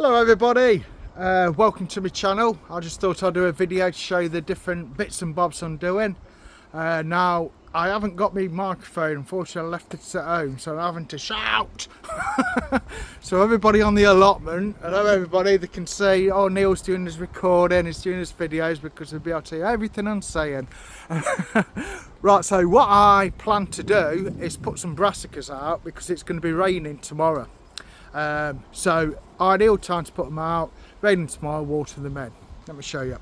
Hello everybody, welcome to my channel. I just thought I'd do a video to show you the different bits and bobs I'm doing. Now I haven't got my microphone, unfortunately I left it at home, so I'm having to shout. So everybody on the allotment, hello everybody, they can see, oh, Neil's doing his recording, he's doing his videos, because they'll be able to hear everything I'm saying. Right, so what I plan to do is put some brassicas out because it's going to be raining tomorrow. So ideal time to put them out, raining tomorrow, water them in. Let me show you.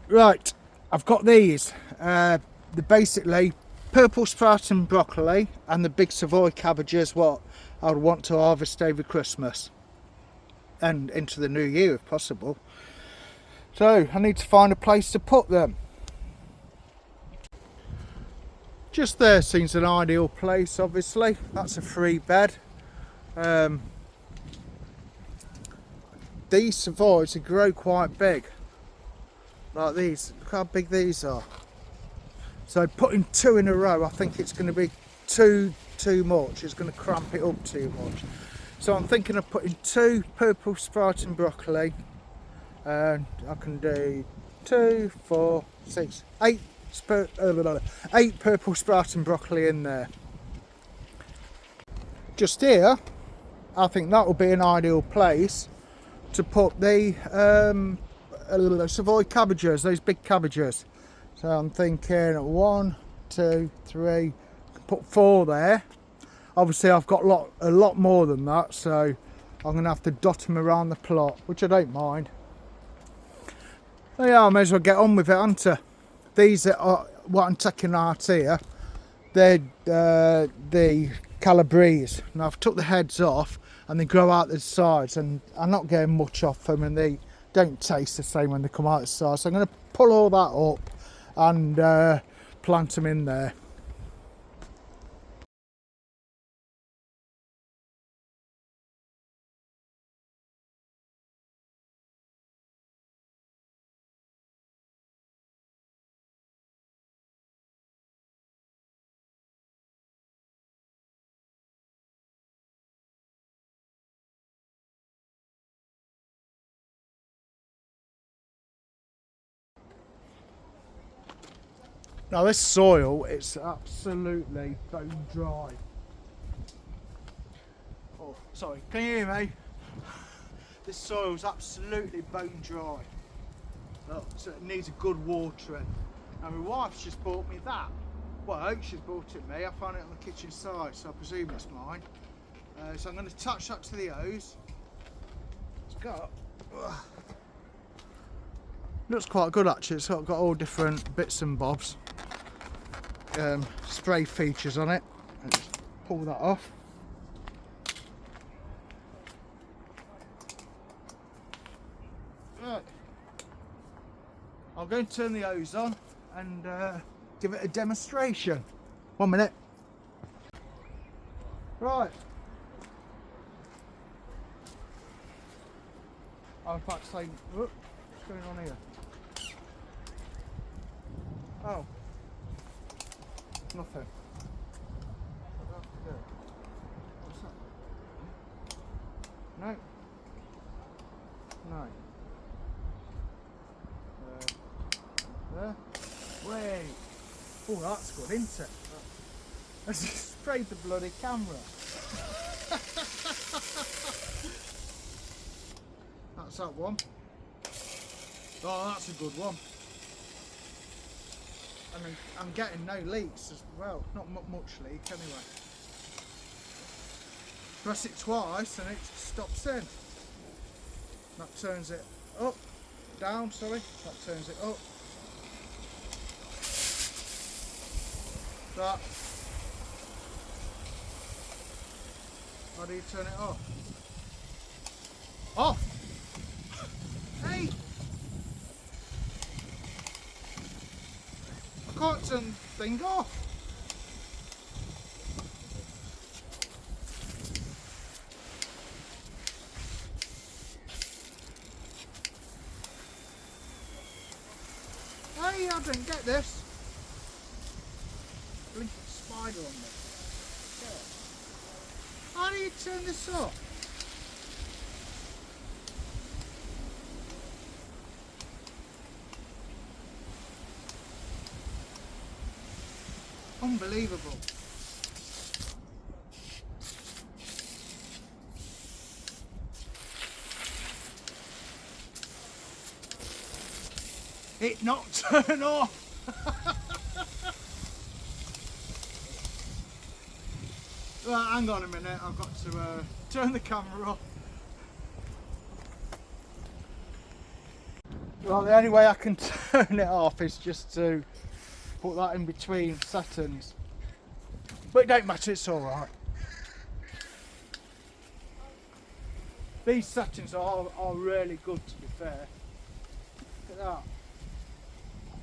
Right, I've got these. They're basically purple sprouting broccoli and the big Savoy cabbages, what I would want to harvest over Christmas and into the new year if possible. So I need to find a place to put them. Just there seems an ideal place, obviously. That's a free bed. These Savoys grow quite big. Like these. Look how big these are. So putting two in a row, I think it's going to be too much. It's going to cramp it up too much. So I'm thinking of putting two purple sprouting broccoli. And I can do 2, 4, 6, 8 purple sprouting broccoli in there. Just here, I think that will be an ideal place to put the Savoy cabbages, those big cabbages. So I'm thinking 1, 2, 3, put 4 there. Obviously I've got a lot more than that, so I'm going to have to dot them around the plot, which I don't mind. So yeah, I may as well get on with it, haven't I? These are what I'm taking out here. They're the Calabrese. Now I've took the heads off and they grow out the sides, and I'm not getting much off them, and they don't taste the same when they come out the sides. So I'm going to pull all that up and plant them in there. Now this soil, it's absolutely bone dry. Oh, sorry, can you hear me? This soil's absolutely bone dry. Look, so it needs a good watering. Now my wife's just bought me that. Well, she's bought it me. I found it on the kitchen side, so I presume it's mine. So I'm going to attach that to the hose. It's got... looks quite good actually. It's got all different bits and bobs. Spray features on it. And just pull that off. Right. I'm going to turn the hose on and give it a demonstration. 1 minute. Right. I was about to say, what's going on here? Oh. Nothing. What do I have to do? What's that? No. No. There. Wait. Oh, that's good, isn't it? I just sprayed the bloody camera. That's that one. Oh, that's a good one. And I'm getting no leaks as well. Not much leak anyway. Press it twice and it stops in. That turns it up. Down, sorry. That turns it up. That. How do you turn it off? Off! Hey! I can't turn the thing off. Hey, I didn't get this. Blinking spider on me. How do you turn this off? Unbelievable. It not turn off. Right, hang on a minute, I've got to turn the camera off. Well, the only way I can turn it off is just to put that in between settings. But it don't matter, it's alright. These settings are really good, to be fair. Look at that.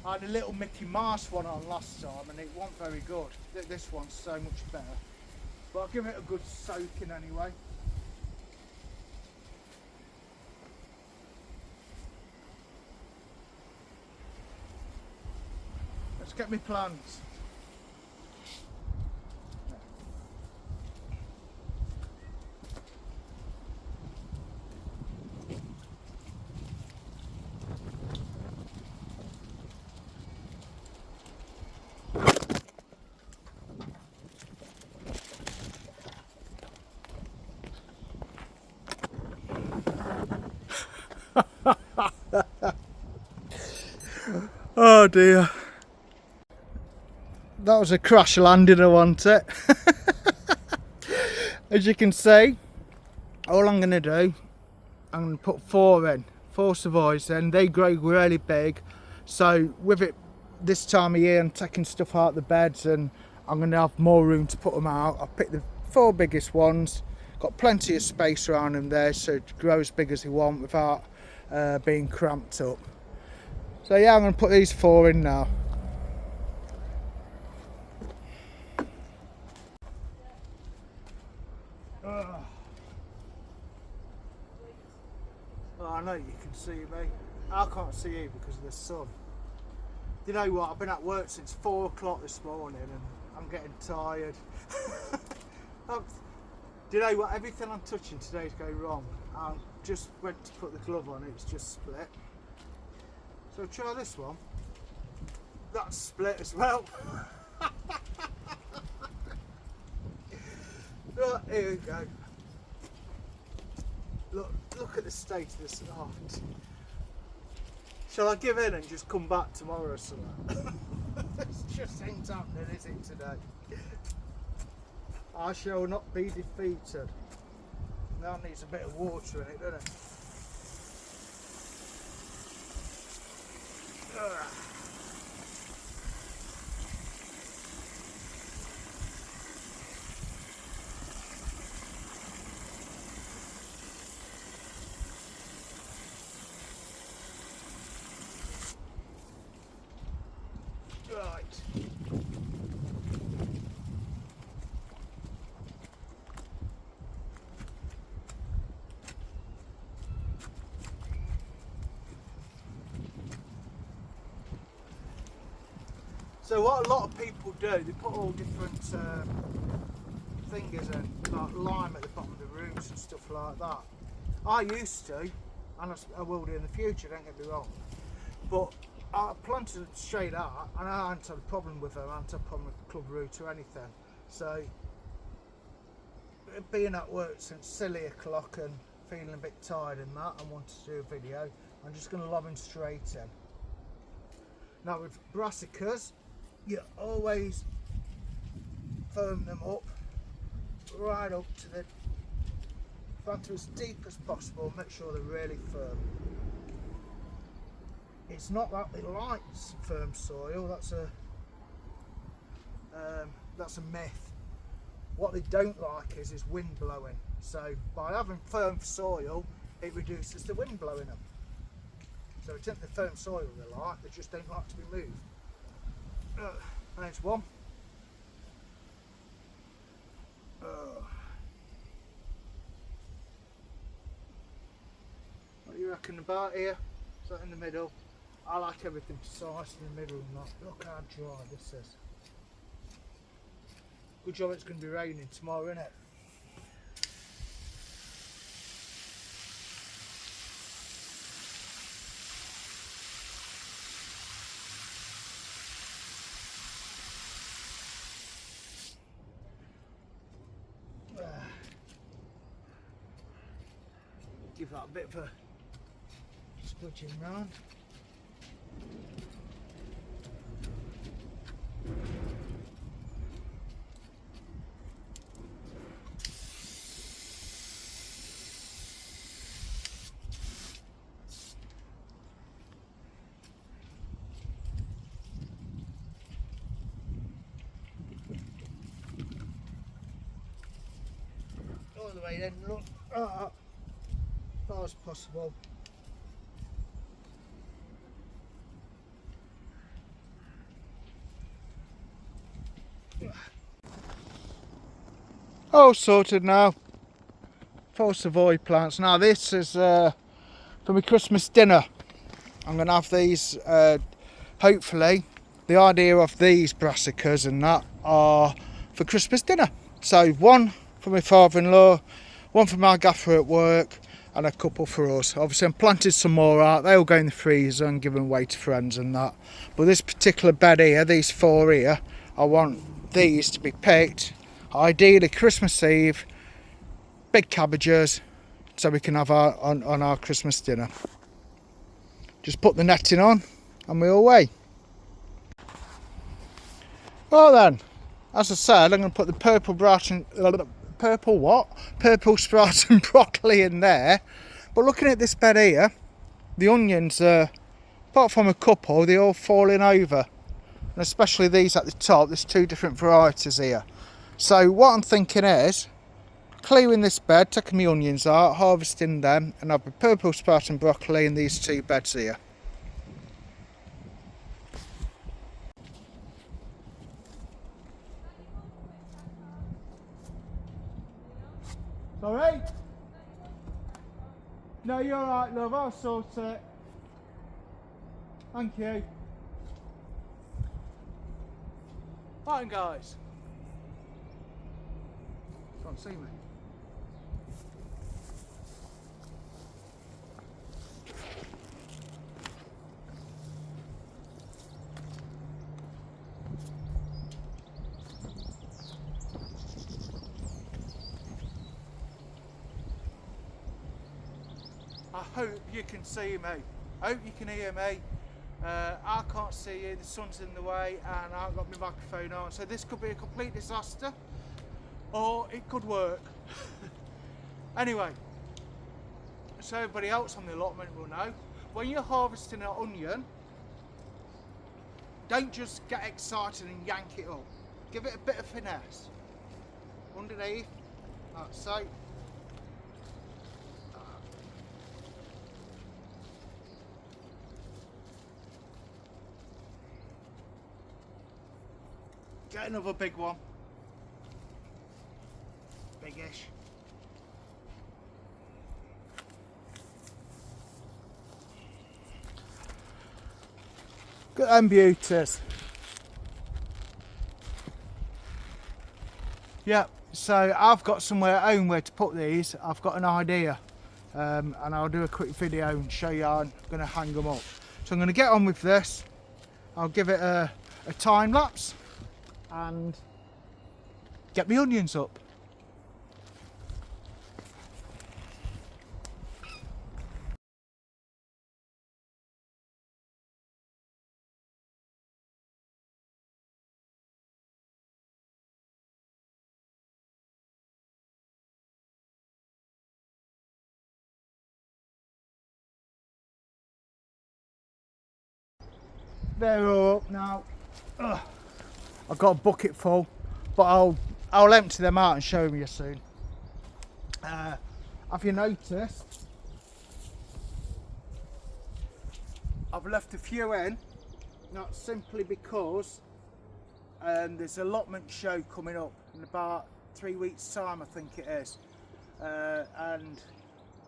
I had a little Mickey Mouse one on last time and it wasn't very good. This one's so much better. But I'll give it a good soaking anyway. Let's get me plans. Oh dear. That was a crash landing, I want it. As you can see, all I'm going to do, I'm going to put 4 in, 4 Savoys in. They grow really big, so with it this time of year I'm taking stuff out of the beds and I'm going to have more room to put them out. I've picked the 4 biggest ones, got plenty of space around them there so to grow as big as they want without being cramped up. So yeah, I'm going to put these 4 in now. Well, I know you can see me. I can't see you because of the sun. You know what, I've been at work since 4 o'clock this morning and I'm getting tired. Do you know what, everything I'm touching today's going wrong. I just went to put the glove on, it's just split. So try this one. That's split as well. Right, here we go. Look at the state of this. Oh. Shall I give in and just come back tomorrow or something? This just ain't happening, is it, today? I shall not be defeated. That needs a bit of water in it, doesn't it? Ugh. Right. So what a lot of people do, they put all different things in, like lime at the bottom of the rooms and stuff like that. I used to, and I will do in the future, don't get me wrong. But I planted it straight out and I hadn't had a problem with them, I hadn't had a problem with club root or anything. So being at work since silly o'clock and feeling a bit tired and that, and wanted to do a video, I'm just going to lob them straight in. Now with brassicas, you always firm them up right up to the plant as deep as possible, make sure they're really firm. It's not that they like firm soil, that's a myth. What they don't like is wind blowing. So by having firm soil, it reduces the wind blowing them. So it's not the firm soil they like, they just don't like to be moved. There's one. What do you reckon about here? Is that in the middle? I like everything precise in the middle and that. Look how dry this is. Good job it's going to be raining tomorrow, isn't it? Give that a bit of a squidging round. All the way then, look, as far as possible. All sorted now. 4 Savoy plants. Now this is for my Christmas dinner. I'm going to have these, hopefully, the idea of these brassicas and that are for Christmas dinner. So one for my father-in-law, one for my gaffer at work, and a couple for us. Obviously I'm planted some more out, they all go in the freezer and give them away to friends and that. But this particular bed here, these 4 here, I want these to be picked, ideally Christmas Eve, big cabbages, so we can have on our Christmas dinner. Just put the netting on and we're away. Well then, as I said, I'm going to put the purple sprouts and broccoli in there. But looking at this bed here, the onions, apart from a couple, they're all falling over. And especially these at the top, there's 2 different varieties here. So what I'm thinking is, clearing this bed, taking my onions out, harvesting them, and have the purple sprout and broccoli in these 2 beds here. Sorry? No, you're alright, love, I'll sort it. Thank you. Right, guys. Can't see me. I hope you can see me. I hope you can hear me. I can't see you, the sun's in the way and I've got my microphone on, so this could be a complete disaster or it could work. Anyway, so everybody else on the allotment will know, when you're harvesting an onion, don't just get excited and yank it up. Give it a bit of finesse underneath, like so. Get another big one. Big-ish. Look at them beauties. Yeah, so I've got somewhere at home where to put these. I've got an idea. And I'll do a quick video and show you how I'm going to hang them up. So I'm going to get on with this. I'll give it a time lapse and get my onions up. They're all up now. Ugh. I've got a bucket full, but I'll empty them out and show you soon. Have you noticed? I've left a few in, not simply because there's an allotment show coming up in about 3 weeks' time, I think it is, and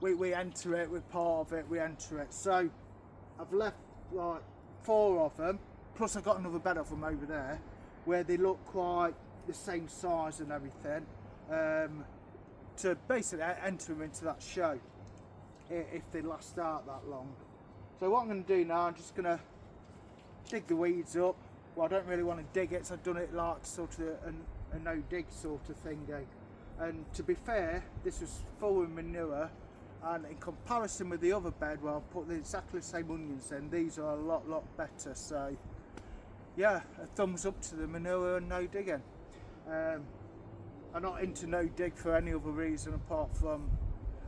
we enter it. We're part of it. We enter it. So I've left like 4 of them. Plus I've got another bed of them over there, where they look quite the same size and everything, to basically enter them into that show if they last out that long. So what I'm going to do now, I'm just going to dig the weeds up. Well, I don't really want to dig it, so I've done it like sort of a no dig sort of thing. And to be fair, this was full of manure, and in comparison with the other bed where I put exactly the same onions in, these are a lot better. So yeah, a thumbs up to the manure and no digging. I'm not into no dig for any other reason apart from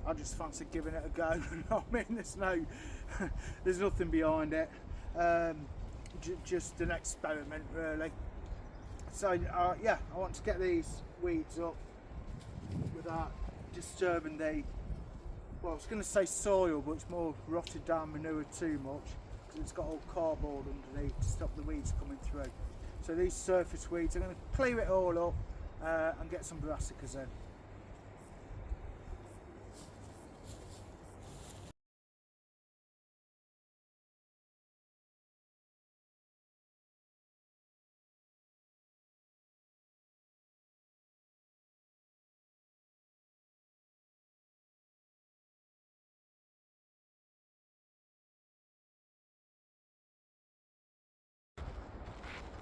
I just fancy giving it a go. You know what I mean? There's nothing behind it. Just an experiment really. So yeah, I want to get these weeds up without disturbing the, well, I was going to say soil, but it's more rotted down manure too much, because it's got all cardboard underneath to stop the weeds coming through. So these surface weeds, I'm going to clear it all up and get some brassicas in.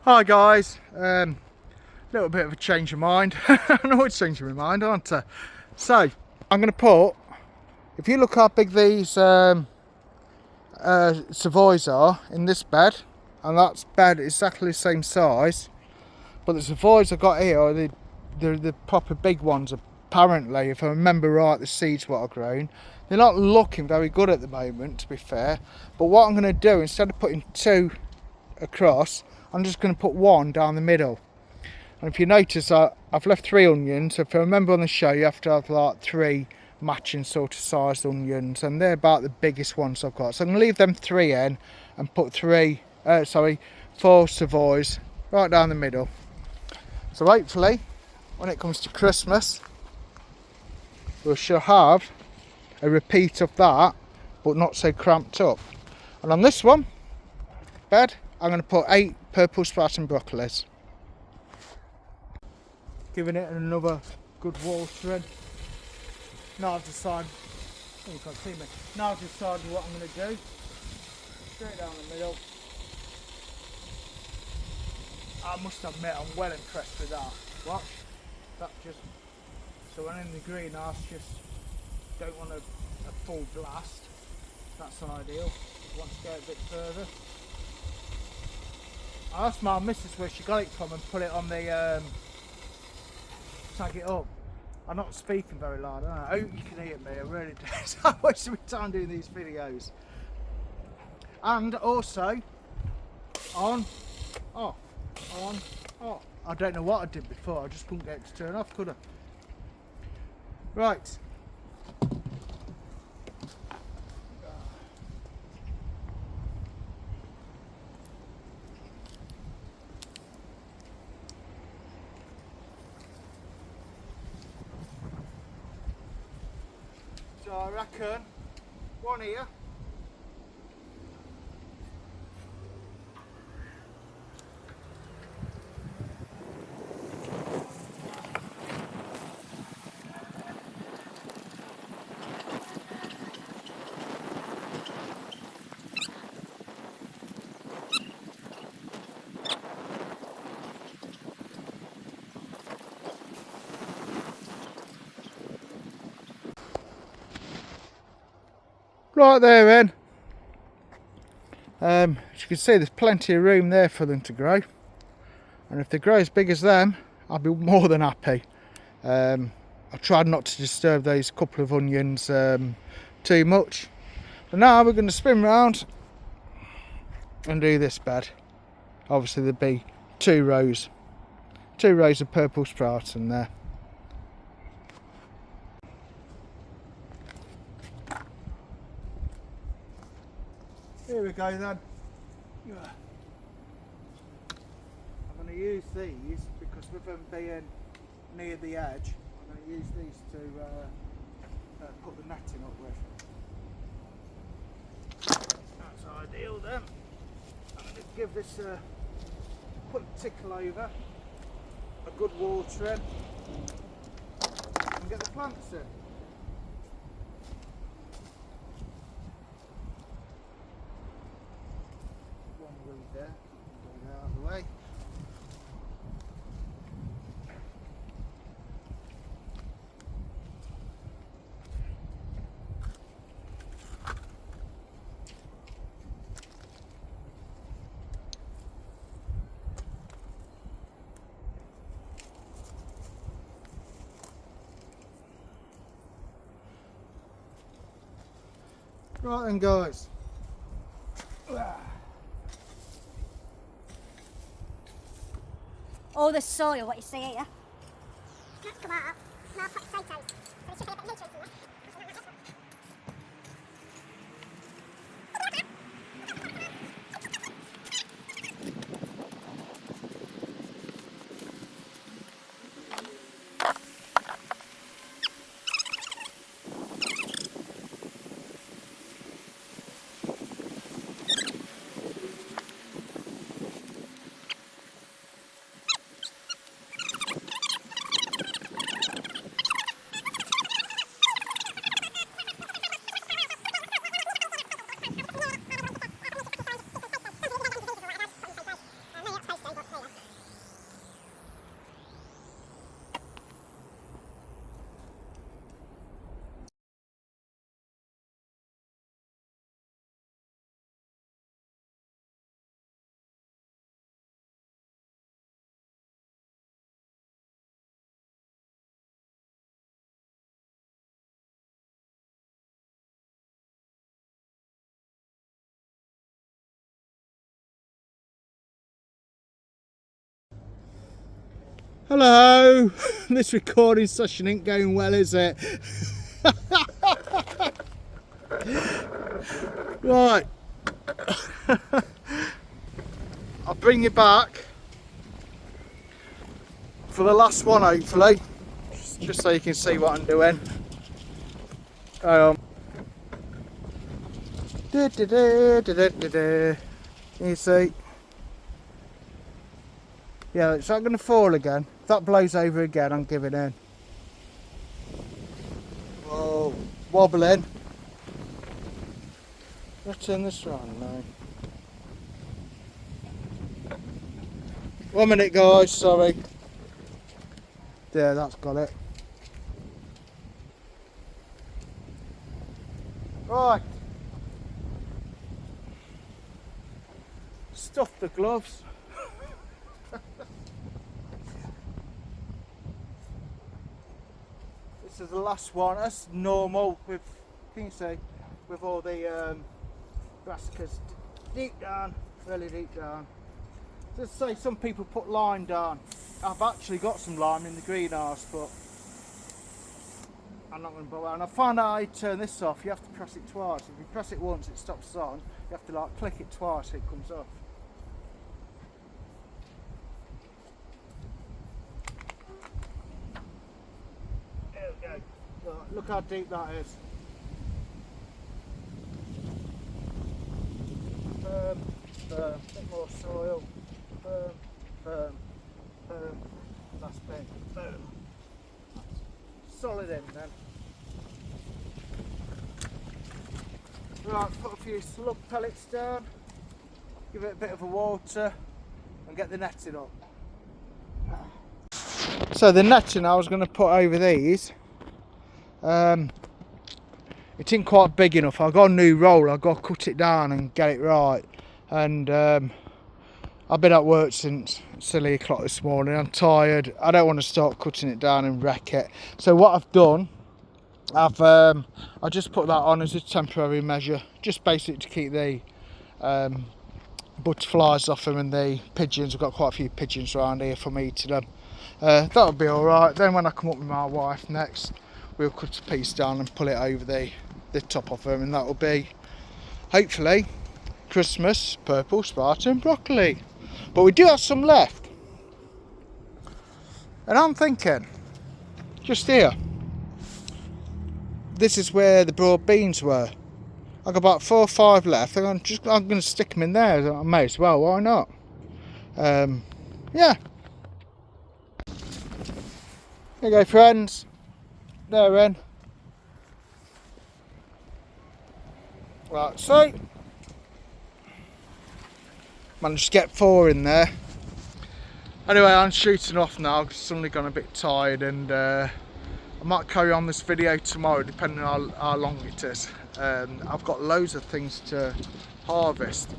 Hi guys, little bit of a change of mind. I'm always changing my mind, aren't I? So I'm going to put, if you look how big these Savoys are in this bed, and that's bed exactly the same size, but the Savoys I've got here are the proper big ones apparently. If I remember right, the seeds what I've grown, they're not looking very good at the moment, to be fair. But what I'm going to do, instead of putting two across, I'm just going to put one down the middle. And if you notice, I've left 3 onions. If I remember on the show, you have to have like 3 matching sort of sized onions, and they're about the biggest ones I've got. So I'm going to leave them 3 in and put 4 Savoys right down the middle. So hopefully, when it comes to Christmas, we shall have a repeat of that, but not so cramped up. And on this one bed, I'm going to put 8 purple sprouting broccolis. Giving it another good watering. Now I've decided, oh, you can't see me. Now I've decided what I'm going to do. Straight down the middle. I must admit, I'm well impressed with that. Watch, that just, so when in the greenhouse, just don't want a full blast. That's ideal. Want to go a bit further. I asked my missus where she got it from and put it on the tag it up. I'm not speaking very loud, I hope you can hear me, I really do. I'm wasting my time doing these videos. And also on, I don't know what I did before, I just couldn't get it to turn off, could I? Right. So I reckon one here. Right there then. As you can see, there's plenty of room there for them to grow, and if they grow as big as them, I'll be more than happy. I tried not to disturb those couple of onions too much, but now we're going to spin round and do this bed. Obviously there'll be two rows of purple sprouts in there. Here we go then. I'm going to use these because with them being near the edge, I'm going to use these to put the netting up with. That's ideal then. I'm going to give this a quick tickle over a good watering, and get the plants in. One weed there, get it out of the way. Right then guys. All the soil, what you see here. That's come out. Now I've put potatoes. So there should be a bit of nutrients in there. Hello! This recording session ain't going well, is it? Right. I'll bring you back for the last one, hopefully. Just so you can see what I'm doing. You see? Yeah, it's not going to fall again. If that blows over again, I'm giving in. Whoa, wobbling. Let's turn this around now. 1 minute, guys, sorry. There, that's got it. Right. Stuff the gloves. This is the last one. That's normal with, can you see, with all the brassicas deep down, really deep down. Just say some people put lime down. I've actually got some lime in the greenhouse, but I'm not going to bother. And I found out how you turn this off. You have to press it twice. If you press it once, it stops on. You have to like click it twice, it comes off. There we go. Right, look how deep that is. Firm, firm, a bit more soil. Firm, firm, firm. That's big. Boom. Solid in then. Right, put a few slug pellets down, give it a bit of a water and get the netting up. So the netting I was going to put over these, it isn't quite big enough. I've got a new roll, I've got to cut it down and get it right. And I've been at work since silly o'clock this morning. I'm tired. I don't want to start cutting it down and wreck it. So what I've done, I just put that on as a temporary measure, just basically to keep the butterflies off them and the pigeons. I've got quite a few pigeons around here from eating them. That'll be all right. Then when I come up with my wife next, we'll cut a piece down and pull it over the top of them, and that'll be hopefully Christmas purple Spartan broccoli. But we do have some left, and I'm thinking just here, this is where the broad beans were. I've got about 4 or 5 left, and I'm going to stick them in there. I may as well, why not? Yeah. There you go, friends. They're in. Right, so managed to get 4 in there. Anyway, I'm shooting off now because suddenly gone a bit tired, and I might carry on this video tomorrow depending on how long it is. I've got loads of things to harvest.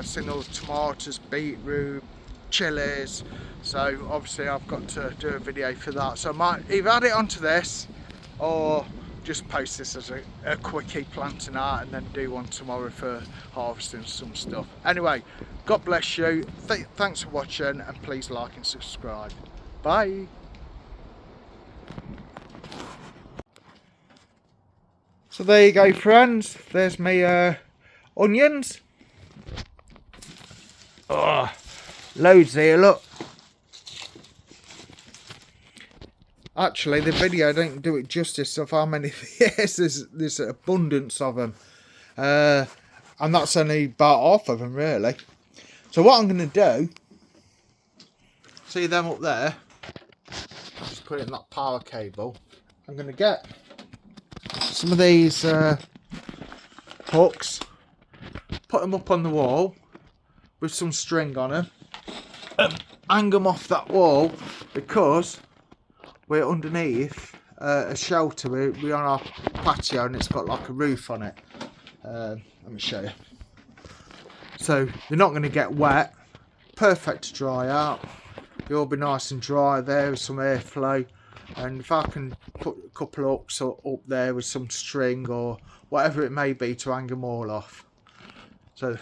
Seen all the tomatoes, beetroot, chilies, so obviously I've got to do a video for that. So I might either add it onto this or just post this as a quickie planting out, and then do one tomorrow for harvesting some stuff. Anyway, God bless you. Thanks for watching, and please like and subscribe. Bye. So there you go, friends. There's me onions. Oh, loads here, look. Actually, the video don't do it justice of how many there's abundance of them. And that's only about half of them, really. So what I'm going to do, see them up there, just put it in that power cable. I'm going to get some of these hooks, put them up on the wall with some string on them, hang them off that wall, because we're underneath a shelter. We're on our patio and it's got like a roof on it. Let me show you. So they're not going to get wet. Perfect to dry out. They'll be nice and dry there with some airflow. And if I can put a couple of hooks up there with some string or whatever it may be to hang them all off. So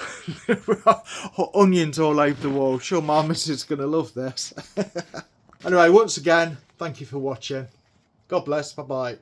onions all over the wall. Sure, my missus is going to love this. Anyway, once again, thank you for watching. God bless. Bye bye.